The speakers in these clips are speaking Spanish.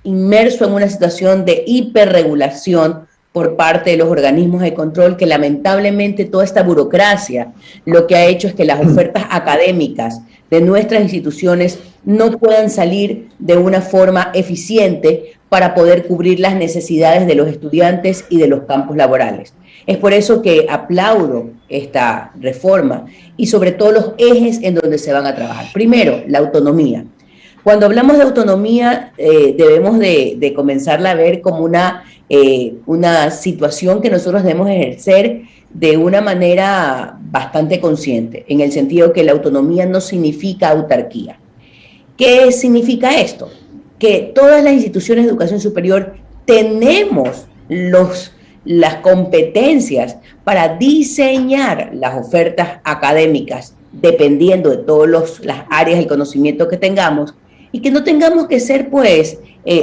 inmerso en una situación de hiperregulación por parte de los organismos de control, que lamentablemente toda esta burocracia lo que ha hecho es que las ofertas académicas de nuestras instituciones no puedan salir de una forma eficiente para poder cubrir las necesidades de los estudiantes y de los campos laborales. Es por eso que aplaudo esta reforma y sobre todo los ejes en donde se van a trabajar. Primero, la autonomía. Cuando hablamos de autonomía, debemos de comenzarla a ver como una situación que nosotros debemos ejercer de una manera bastante consciente, en el sentido que la autonomía no significa autarquía. ¿Qué significa esto? Que todas las instituciones de educación superior tenemos las competencias para diseñar las ofertas académicas dependiendo de todas las áreas del conocimiento que tengamos, y que no tengamos que ser, pues,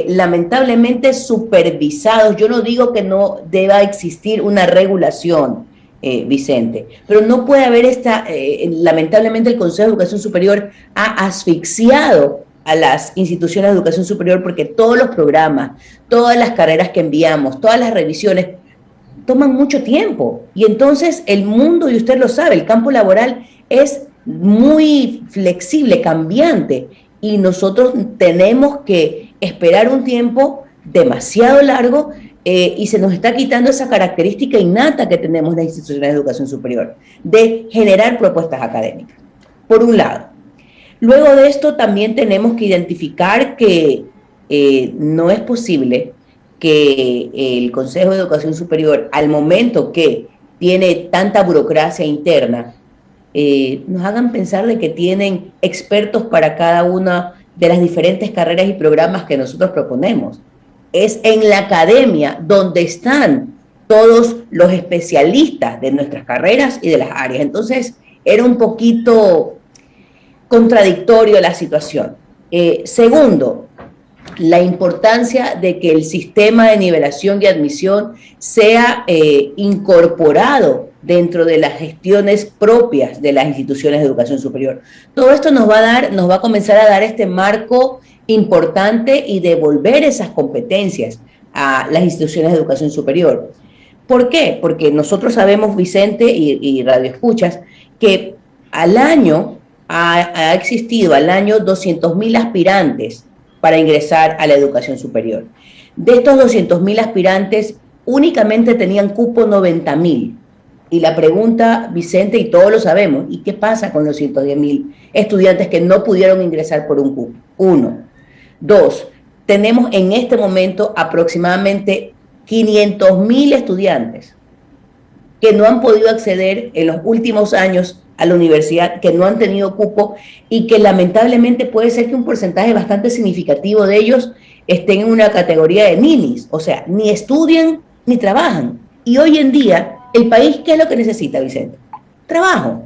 lamentablemente supervisados. Yo no digo que no deba existir una regulación, Vicente, pero no puede haber lamentablemente el Consejo de Educación Superior ha asfixiado a las instituciones de educación superior, porque todos los programas, todas las carreras que enviamos, todas las revisiones toman mucho tiempo, y entonces el mundo, y usted lo sabe, el campo laboral es muy flexible, cambiante, y nosotros tenemos que esperar un tiempo demasiado largo, y se nos está quitando esa característica innata que tenemos las instituciones de educación superior, de generar propuestas académicas, por un lado. Luego de esto también tenemos que identificar que no es posible que el Consejo de Educación Superior, al momento que tiene tanta burocracia interna, nos hagan pensar de que tienen expertos para cada una de las diferentes carreras y programas que nosotros proponemos. Es en la academia donde están todos los especialistas de nuestras carreras y de las áreas. Entonces, era un poquito contradictorio la situación. Segundo, la importancia de que el sistema de nivelación y admisión sea incorporado dentro de las gestiones propias de las instituciones de educación superior. Todo esto nos va a comenzar a dar este marco importante y devolver esas competencias a las instituciones de educación superior. ¿Por qué? Porque nosotros sabemos, Vicente y Radio Escuchas, que al año ha existido 200.000 aspirantes para ingresar a la educación superior. De estos 200.000 aspirantes, únicamente tenían cupo 90.000. Y la pregunta, Vicente, y todos lo sabemos, ¿y qué pasa con los 110.000 estudiantes que no pudieron ingresar por un cupo? Uno. Dos, tenemos en este momento aproximadamente 500.000 estudiantes que no han podido acceder en los últimos años a la universidad, que no han tenido cupo, y que lamentablemente puede ser que un porcentaje bastante significativo de ellos estén en una categoría de ninis, o sea, ni estudian ni trabajan. Y hoy en día, el país, ¿qué es lo que necesita, Vicente? Trabajo.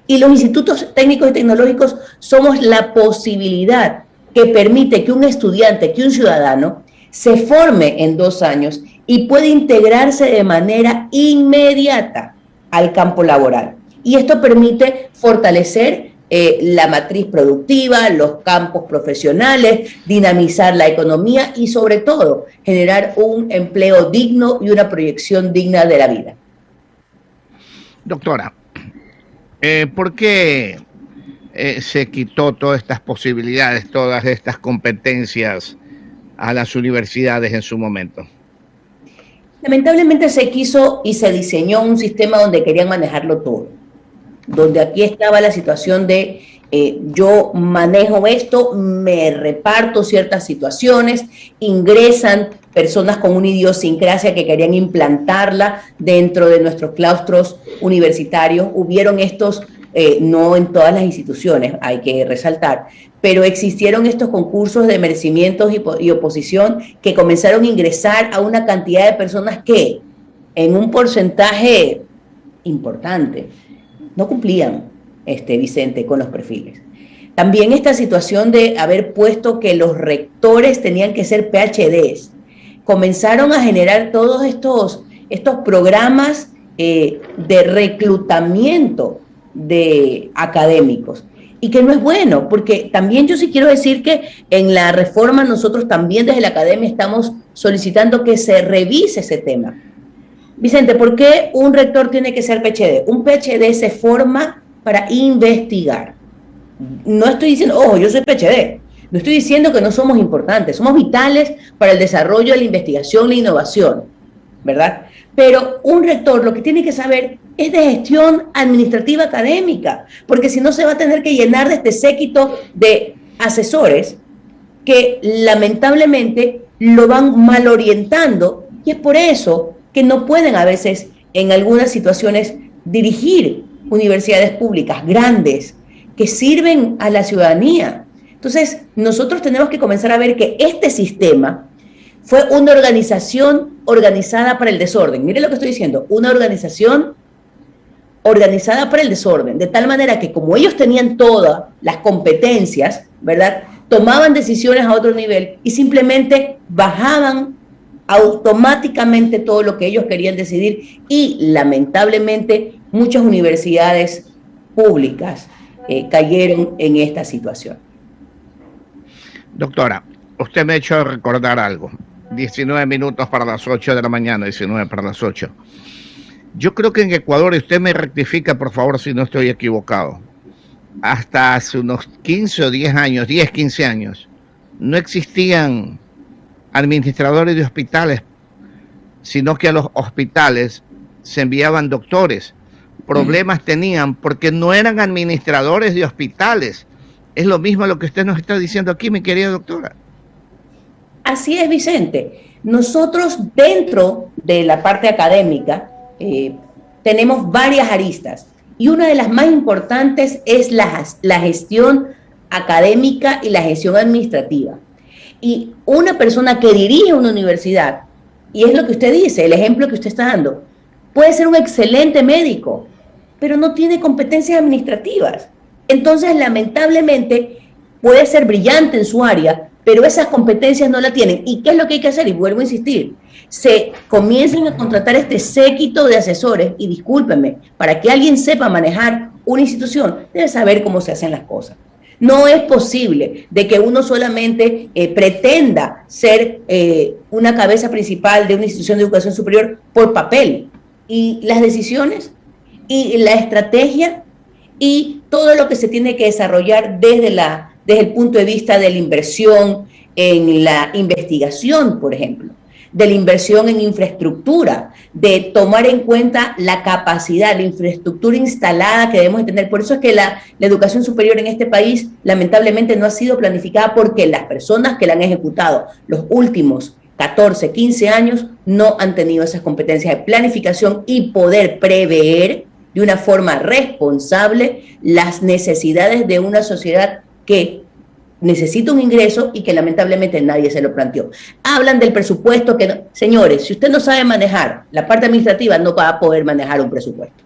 Y los institutos técnicos y tecnológicos somos la posibilidad que permite que un estudiante, que un ciudadano, se forme en 2 años y puede integrarse de manera inmediata al campo laboral. Y esto permite fortalecer la matriz productiva, los campos profesionales, dinamizar la economía y, sobre todo, generar un empleo digno y una proyección digna de la vida. Doctora, ¿por qué se quitó todas estas posibilidades, todas estas competencias a las universidades en su momento? Lamentablemente se quiso y se diseñó un sistema donde querían manejarlo todo, donde aquí estaba la situación de yo manejo esto, me reparto ciertas situaciones, ingresan personas con una idiosincrasia que querían implantarla dentro de nuestros claustros universitarios. Hubieron estos, no en todas las instituciones, hay que resaltar, pero existieron estos concursos de merecimientos y oposición que comenzaron a ingresar a una cantidad de personas que en un porcentaje importante no cumplían, Vicente, con los perfiles. También esta situación de haber puesto que los rectores tenían que ser PhDs. Comenzaron a generar todos estos programas de reclutamiento de académicos. y que no es bueno, porque también yo sí quiero decir que en la reforma nosotros también desde la academia estamos solicitando que se revise ese tema. Vicente, ¿por qué un rector tiene que ser PhD? Un PhD se forma para investigar. No estoy diciendo, ojo, yo soy PhD, no estoy diciendo que no somos importantes, somos vitales para el desarrollo de la investigación, la innovación, ¿verdad? Pero un rector lo que tiene que saber es de gestión administrativa académica, porque si no se va a tener que llenar de este séquito de asesores que lamentablemente lo van mal orientando, y es por eso que no pueden a veces en algunas situaciones dirigir universidades públicas grandes que sirven a la ciudadanía. Entonces, nosotros tenemos que comenzar a ver que este sistema fue una organización organizada para el desorden. Miren lo que estoy diciendo, una organización organizada para el desorden, de tal manera que como ellos tenían todas las competencias, ¿verdad?, tomaban decisiones a otro nivel y simplemente bajaban automáticamente todo lo que ellos querían decidir, y lamentablemente muchas universidades públicas cayeron en esta situación. Doctora, usted me ha hecho recordar algo. 19 minutos para las 8 de la mañana, 19 para las 8. Yo creo que en Ecuador, y usted me rectifica por favor si no estoy equivocado, hasta hace unos 15 o 10 años, 10, 15 años, no existían administradores de hospitales, sino que a los hospitales se enviaban doctores. Problemas tenían porque no eran administradores de hospitales. Es lo mismo lo que usted nos está diciendo aquí, mi querida doctora. Así es, Vicente. Nosotros dentro de la parte académica tenemos varias aristas, y una de las más importantes es la gestión académica y la gestión administrativa. Y una persona que dirige una universidad, y es lo que usted dice, el ejemplo que usted está dando, puede ser un excelente médico, pero no tiene competencias administrativas. Entonces, lamentablemente, puede ser brillante en su área, pero esas competencias no la tienen. ¿Y qué es lo que hay que hacer? Y vuelvo a insistir, se comienzan a contratar este séquito de asesores, y discúlpenme, para que alguien sepa manejar una institución, debe saber cómo se hacen las cosas. No es posible de que uno solamente pretenda ser una cabeza principal de una institución de educación superior por papel, y las decisiones y la estrategia y todo lo que se tiene que desarrollar desde el punto de vista de la inversión en la investigación, por ejemplo, de la inversión en infraestructura, de tomar en cuenta la capacidad, la infraestructura instalada que debemos de tener. Por eso es que la educación superior en este país lamentablemente no ha sido planificada, porque las personas que la han ejecutado los últimos 14, 15 años no han tenido esas competencias de planificación y poder prever de una forma responsable las necesidades de una sociedad que necesita un ingreso y que lamentablemente nadie se lo planteó. Hablan del presupuesto que no. Señores, si usted no sabe manejar la parte administrativa, no va a poder manejar un presupuesto.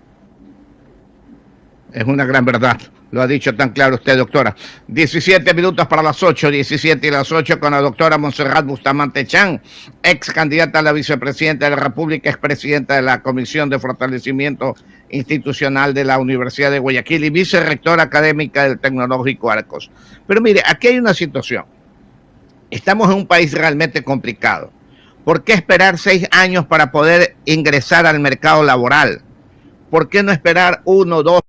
Es una gran verdad, lo ha dicho tan claro usted, doctora. 17 minutos para las 8, 17 y las 8, con la doctora Montserrat Bustamante Chan, ex candidata a la vicepresidenta de la República, expresidenta de la Comisión de Fortalecimiento Institucional de la Universidad de Guayaquil y vicerrectora académica del Tecnológico Arcos. Pero mire, aquí hay una situación. Estamos en un país realmente complicado. ¿Por qué esperar 6 años para poder ingresar al mercado laboral? ¿Por qué no esperar 1, 2,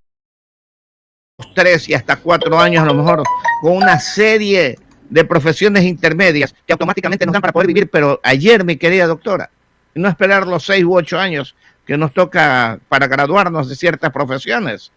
3 y hasta 4 años a lo mejor, con una serie de profesiones intermedias que automáticamente nos dan para poder vivir, pero ayer, mi querida doctora, no esperar los 6 u 8 años que nos toca para graduarnos de ciertas profesiones?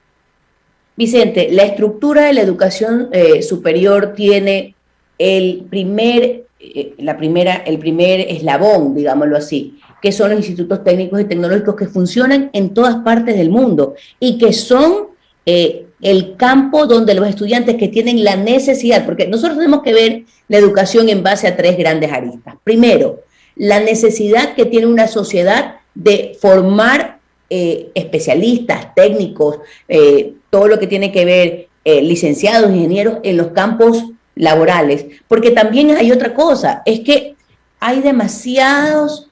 Vicente, la estructura de la educación superior tiene el primer eslabón, digámoslo así, que son los institutos técnicos y tecnológicos, que funcionan en todas partes del mundo y que son el campo donde los estudiantes que tienen la necesidad, porque nosotros tenemos que ver la educación en base a 3 grandes aristas. Primero, la necesidad que tiene una sociedad de formar especialistas, técnicos, todo lo que tiene que ver licenciados, ingenieros en los campos laborales, porque también hay otra cosa, es que hay demasiados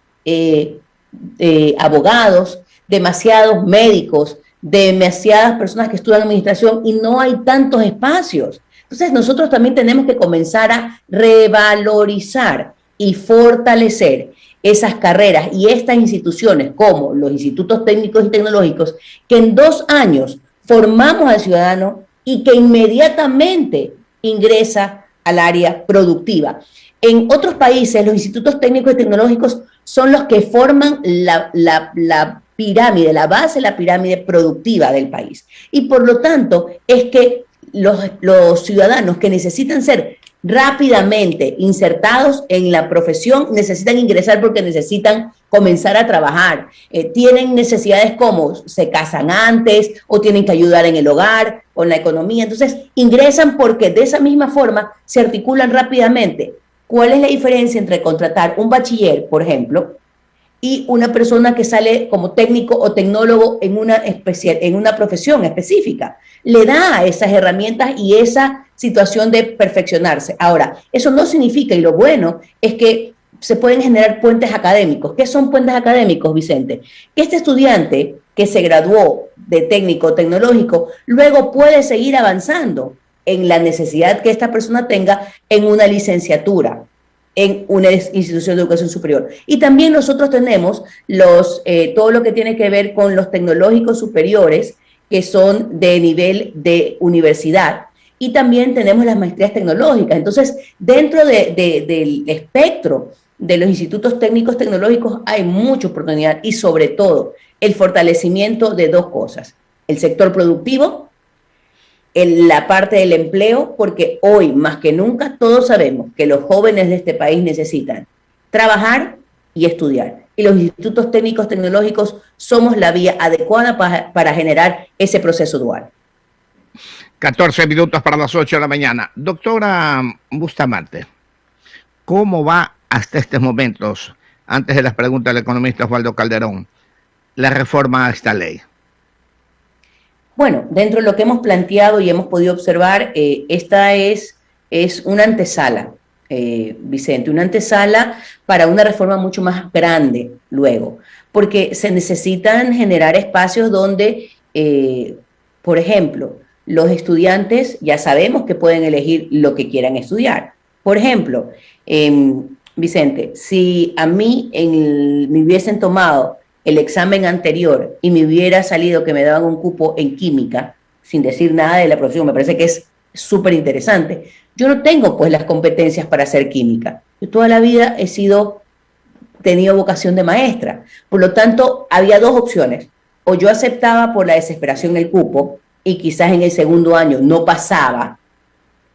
abogados, demasiados médicos, demasiadas personas que estudian administración y no hay tantos espacios. Entonces nosotros también tenemos que comenzar a revalorizar y fortalecer esas carreras y estas instituciones como los institutos técnicos y tecnológicos que en 2 años formamos al ciudadano y que inmediatamente ingresa al área productiva. En otros países los institutos técnicos y tecnológicos son los que forman la pirámide, la base de la pirámide productiva del país. Y por lo tanto es que los ciudadanos que necesitan ser rápidamente insertados en la profesión necesitan ingresar porque necesitan comenzar a trabajar. Tienen necesidades como se casan antes o tienen que ayudar en el hogar o en la economía. Entonces ingresan porque de esa misma forma se articulan rápidamente. ¿Cuál es la diferencia entre contratar un bachiller, por ejemplo, y una persona que sale como técnico o tecnólogo en una profesión específica? Le da esas herramientas y esa situación de perfeccionarse. Ahora, eso no significa, y lo bueno es que se pueden generar puentes académicos. ¿Qué son puentes académicos, Vicente? Que este estudiante que se graduó de técnico tecnológico luego puede seguir avanzando en la necesidad que esta persona tenga en una licenciatura, en una institución de educación superior. Y también nosotros tenemos todo lo que tiene que ver con los tecnológicos superiores, que son de nivel de universidad, y también tenemos las maestrías tecnológicas. Entonces, dentro del espectro de los institutos técnicos tecnológicos hay mucha oportunidad y sobre todo el fortalecimiento de 2 cosas: el sector productivo, la parte del empleo, porque hoy más que nunca todos sabemos que los jóvenes de este país necesitan trabajar y estudiar. Y los institutos técnicos tecnológicos somos la vía adecuada para generar ese proceso dual. 14 minutos para las 8 de la mañana. Doctora Bustamante, ¿cómo va hasta estos momentos, antes de las preguntas del economista Osvaldo Calderón, la reforma a esta ley? Bueno, dentro de lo que hemos planteado y hemos podido observar, esta es una antesala, Vicente, una antesala para una reforma mucho más grande luego, porque se necesitan generar espacios donde, por ejemplo, los estudiantes ya sabemos que pueden elegir lo que quieran estudiar. Por ejemplo, Vicente, si a mí me hubiesen tomado el examen anterior y me hubiera salido que me daban un cupo en química, sin decir nada de la profesión, me parece que es súper interesante. Yo no tengo pues las competencias para hacer química. Yo toda la vida he tenido vocación de maestra. Por lo tanto, había 2 opciones. O yo aceptaba por la desesperación el cupo y quizás en el segundo año no pasaba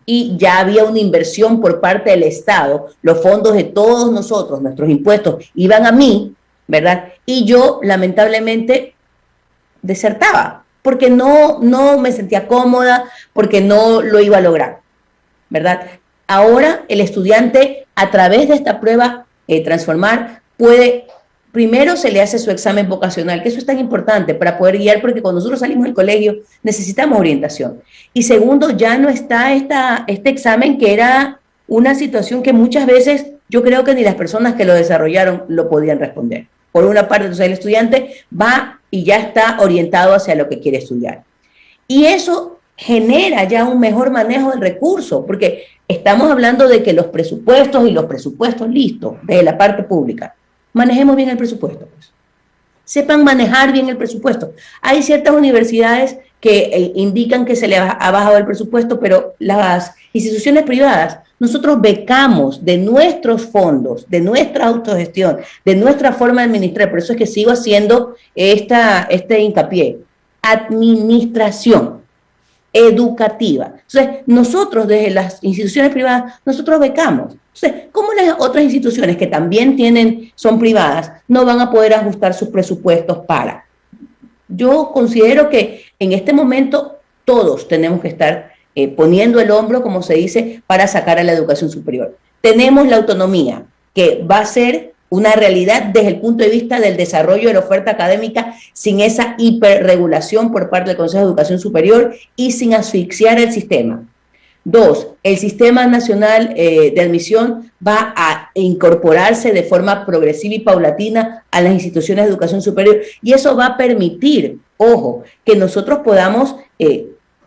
y ya había una inversión por parte del Estado, los fondos de todos nosotros, nuestros impuestos, iban a mí, ¿verdad? Y yo, lamentablemente, desertaba, porque no me sentía cómoda, porque no lo iba a lograr, ¿verdad? Ahora el estudiante, a través de esta prueba Transformar, primero se le hace su examen vocacional, que eso es tan importante para poder guiar, porque cuando nosotros salimos del colegio necesitamos orientación. Y segundo, ya no está este examen, que era una situación que muchas veces yo creo que ni las personas que lo desarrollaron lo podían responder. Por una parte, entonces el estudiante va y ya está orientado hacia lo que quiere estudiar. Y eso genera ya un mejor manejo del recurso, porque estamos hablando de que los presupuestos listos, de la parte pública, manejemos bien el presupuesto, pues. Sepan manejar bien el presupuesto. Hay ciertas universidades que indican que se le ha bajado el presupuesto, pero las instituciones privadas, nosotros becamos de nuestros fondos, de nuestra autogestión, de nuestra forma de administrar. Por eso es que sigo haciendo este hincapié. Administración educativa. Entonces, nosotros desde las instituciones privadas, nosotros becamos. Entonces, ¿cómo las otras instituciones que también son privadas, no van a poder ajustar sus presupuestos para? Yo considero que en este momento todos tenemos que estar poniendo el hombro, como se dice, para sacar a la educación superior. Tenemos la autonomía, que va a ser una realidad desde el punto de vista del desarrollo de la oferta académica, sin esa hiperregulación por parte del Consejo de Educación Superior y sin asfixiar el sistema. Dos, el Sistema Nacional de Admisión va a incorporarse de forma progresiva y paulatina a las instituciones de educación superior y eso va a permitir, ojo, que nosotros podamos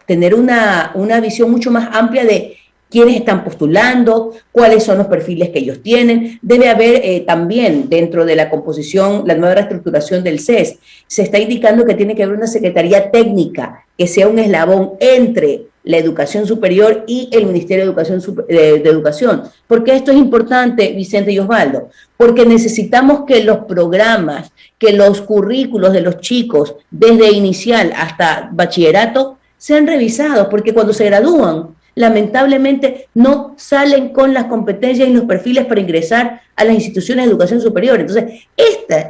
tener una visión mucho más amplia de quiénes están postulando, cuáles son los perfiles que ellos tienen. Debe haber también dentro de la composición, la nueva reestructuración del CES, se está indicando que tiene que haber una secretaría técnica que sea un eslabón entre la educación superior y el Ministerio de Educación. ¿Por qué esto es importante, Vicente y Osvaldo? Porque necesitamos que los programas, que los currículos de los chicos, desde inicial hasta bachillerato, sean revisados, porque cuando se gradúan, lamentablemente no salen con las competencias y los perfiles para ingresar a las instituciones de educación superior. Entonces,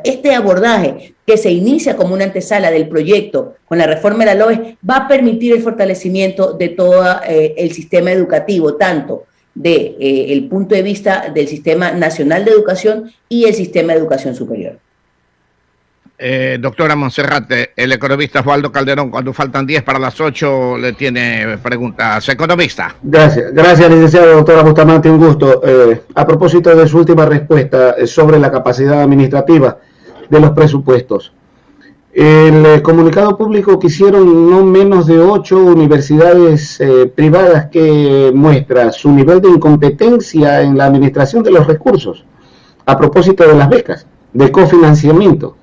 este abordaje que se inicia como una antesala del proyecto con la reforma de la LOE va a permitir el fortalecimiento de todo el sistema educativo, tanto del punto de vista del Sistema Nacional de Educación y el Sistema de Educación Superior. Doctora Montserrat, el economista Osvaldo Calderón, cuando faltan 10 para las 8, le tiene preguntas. Economista. Gracias, licenciado. Doctora Bustamante, un gusto. A propósito de su última respuesta sobre la capacidad administrativa de los presupuestos, el comunicado público que hicieron no menos de 8 universidades privadas que muestra su nivel de incompetencia en la administración de los recursos, a propósito de las becas, de cofinanciamiento.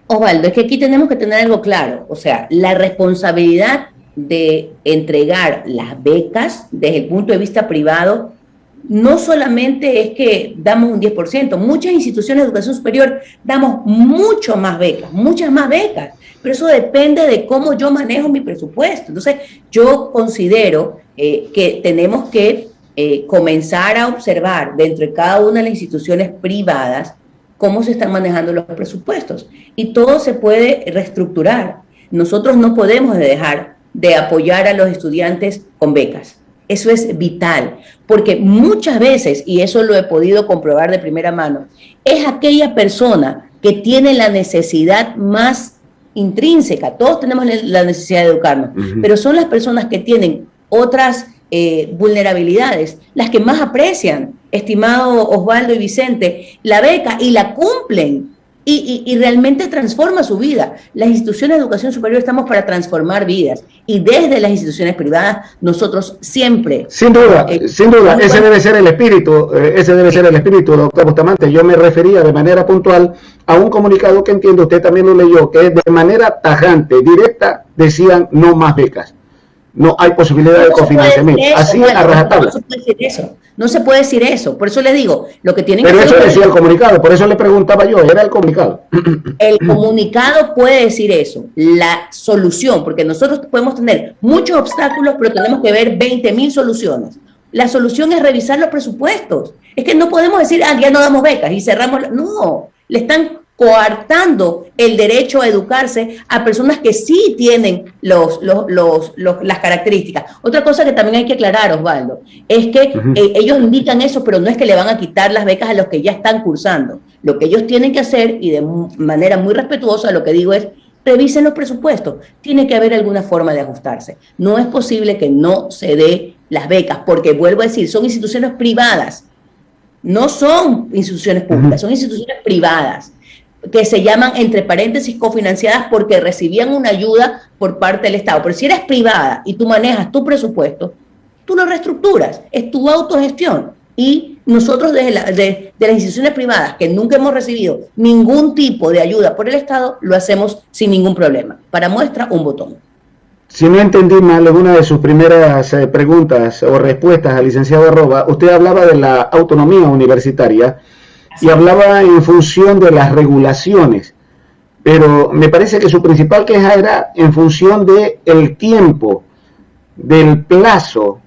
Osvaldo, es que aquí tenemos que tener algo claro, o sea, la responsabilidad de entregar las becas desde el punto de vista privado no solamente es que damos un 10%, muchas instituciones de educación superior damos muchas más becas, pero eso depende de cómo yo manejo mi presupuesto. Entonces, yo considero que tenemos que comenzar a observar dentro de cada una de las instituciones privadas cómo se están manejando los presupuestos. Y todo se puede reestructurar. Nosotros no podemos dejar de apoyar a los estudiantes con becas. Eso es vital, porque muchas veces, y eso lo he podido comprobar de primera mano, es aquella persona que tiene la necesidad más intrínseca. Todos tenemos la necesidad de educarnos, pero son las personas que tienen otras vulnerabilidades las que más aprecian, estimado Osvaldo y Vicente, la beca y la cumplen y realmente transforma su vida. Las instituciones de educación superior estamos para transformar vidas y desde las instituciones privadas nosotros siempre... Sin duda, ese debe ser el espíritu, doctor Bustamante. Yo me refería de manera puntual a un comunicado que entiendo, usted también lo leyó, que de manera tajante, directa, decían no más becas. No hay posibilidad de cofinanciamiento. Así a rajatabla. No se puede decir eso. Por eso le digo, lo que tienen que hacer... Pero eso decía el comunicado, por eso le preguntaba yo, era el comunicado. El comunicado puede decir eso. La solución, porque nosotros podemos tener muchos obstáculos, pero tenemos que ver 20.000 soluciones. La solución es revisar los presupuestos. Es que no podemos decir, ya no damos becas y cerramos. No, le están coartando el derecho a educarse a personas que sí tienen las características. Otra cosa que también hay que aclarar, Osvaldo, es que ellos indican eso, pero no es que le van a quitar las becas a los que ya están cursando. Lo que ellos tienen que hacer, y de manera muy respetuosa, lo que digo es, revisen los presupuestos. Tiene que haber alguna forma de ajustarse. No es posible que no se dé las becas, porque vuelvo a decir, son instituciones privadas, no son instituciones públicas, son instituciones privadas, que se llaman, entre paréntesis, cofinanciadas porque recibían una ayuda por parte del Estado. Pero si eres privada y tú manejas tu presupuesto, tú lo reestructuras, es tu autogestión. Y nosotros desde las instituciones privadas, que nunca hemos recibido ningún tipo de ayuda por el Estado, lo hacemos sin ningún problema. Para muestra, un botón. Si no entendí mal, en una de sus primeras preguntas o respuestas al licenciado Arroba, usted hablaba de la autonomía universitaria y hablaba en función de las regulaciones, pero me parece que su principal queja era en función del tiempo, del plazo,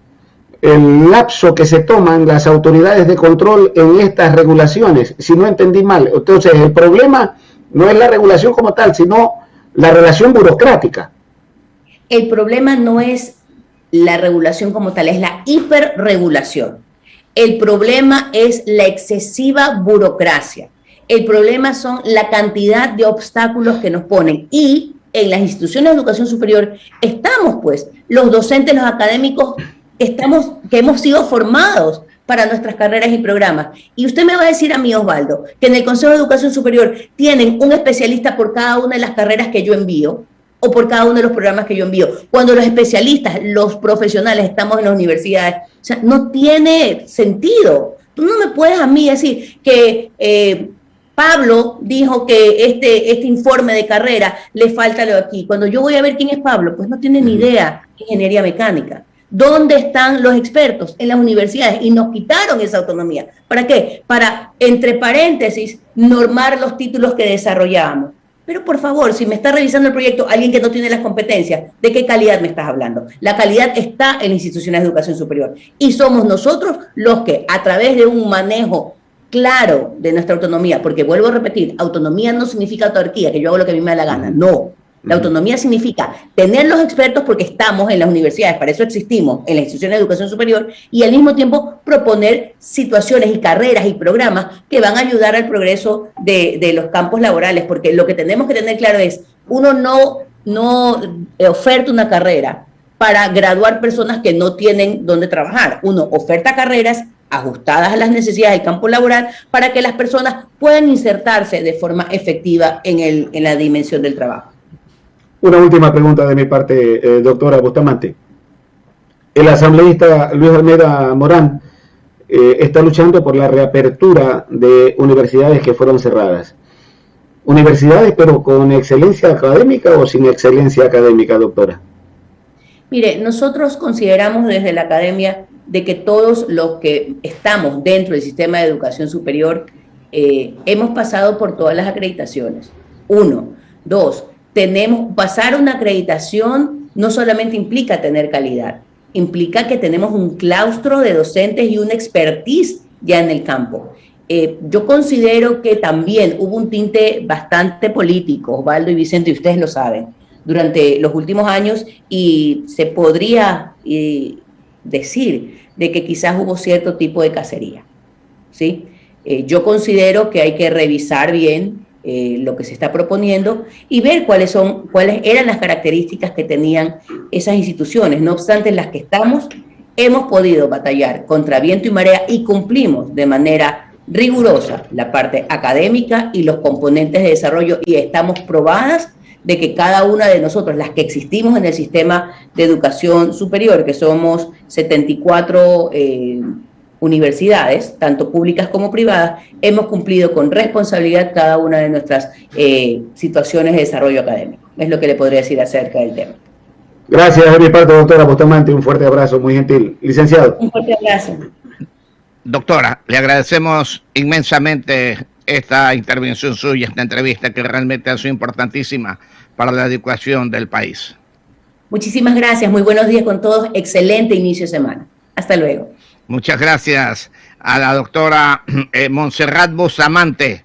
el lapso que se toman las autoridades de control en estas regulaciones, si no entendí mal. Entonces, el problema no es la regulación como tal, sino la relación burocrática. El problema no es la regulación como tal, es la hiperregulación. El problema es la excesiva burocracia. El problema son la cantidad de obstáculos que nos ponen y en las instituciones de educación superior estamos, pues, los docentes, los académicos, que hemos sido formados para nuestras carreras y programas. Y usted me va a decir a mí, Osvaldo, que en el Consejo de Educación Superior tienen un especialista por cada una de las carreras que yo envío, o por cada uno de los programas que yo envío. Cuando los especialistas, los profesionales, estamos en las universidades, o sea, no tiene sentido. Tú no me puedes a mí decir que Pablo dijo que este informe de carrera le falta lo de aquí. Cuando yo voy a ver quién es Pablo, pues no tiene ni idea de ingeniería mecánica. ¿Dónde están los expertos? En las universidades. Y nos quitaron esa autonomía. ¿Para qué? Para, entre paréntesis, normar los títulos que desarrollábamos. Pero por favor, si me está revisando el proyecto alguien que no tiene las competencias, ¿de qué calidad me estás hablando? La calidad está en las instituciones de educación superior. Y somos nosotros los que, a través de un manejo claro de nuestra autonomía, porque vuelvo a repetir, autonomía no significa autarquía, que yo hago lo que a mí me da la gana, no. La autonomía significa tener los expertos porque estamos en las universidades, para eso existimos en las instituciones de educación superior, y al mismo tiempo proponer situaciones y carreras y programas que van a ayudar al progreso de los campos laborales, porque lo que tenemos que tener claro es, uno no oferta una carrera para graduar personas que no tienen dónde trabajar. Uno oferta carreras ajustadas a las necesidades del campo laboral para que las personas puedan insertarse de forma efectiva en la dimensión del trabajo. Una última pregunta de mi parte, doctora Bustamante. El asambleísta Luis Almeida Morán está luchando por la reapertura de universidades que fueron cerradas. ¿Universidades pero con excelencia académica o sin excelencia académica, doctora? Mire, nosotros consideramos desde la academia de que todos los que estamos dentro del sistema de educación superior hemos pasado por todas las acreditaciones. 1, 2, pasar una acreditación no solamente implica tener calidad, implica que tenemos un claustro de docentes y una expertise ya en el campo. Yo considero que también hubo un tinte bastante político, Osvaldo y Vicente, y ustedes lo saben, durante los últimos años, y se podría decir de que quizás hubo cierto tipo de cacería, ¿sí? Yo considero que hay que revisar bien lo que se está proponiendo y ver cuáles eran las características que tenían esas instituciones. No obstante, en las que estamos, hemos podido batallar contra viento y marea y cumplimos de manera rigurosa la parte académica y los componentes de desarrollo, y estamos probadas de que cada una de nosotros, las que existimos en el sistema de educación superior, que somos 74 universidades, tanto públicas como privadas, hemos cumplido con responsabilidad cada una de nuestras situaciones de desarrollo académico. Es lo que le podría decir acerca del tema. Gracias de mi parte, doctora Bustamante, un fuerte abrazo, muy gentil. Licenciado. Un fuerte abrazo. Doctora, le agradecemos inmensamente esta intervención suya, esta entrevista que realmente ha sido importantísima para la educación del país. Muchísimas gracias, muy buenos días con todos, excelente inicio de semana. Hasta luego. Muchas gracias a la doctora Montserrat Bustamante,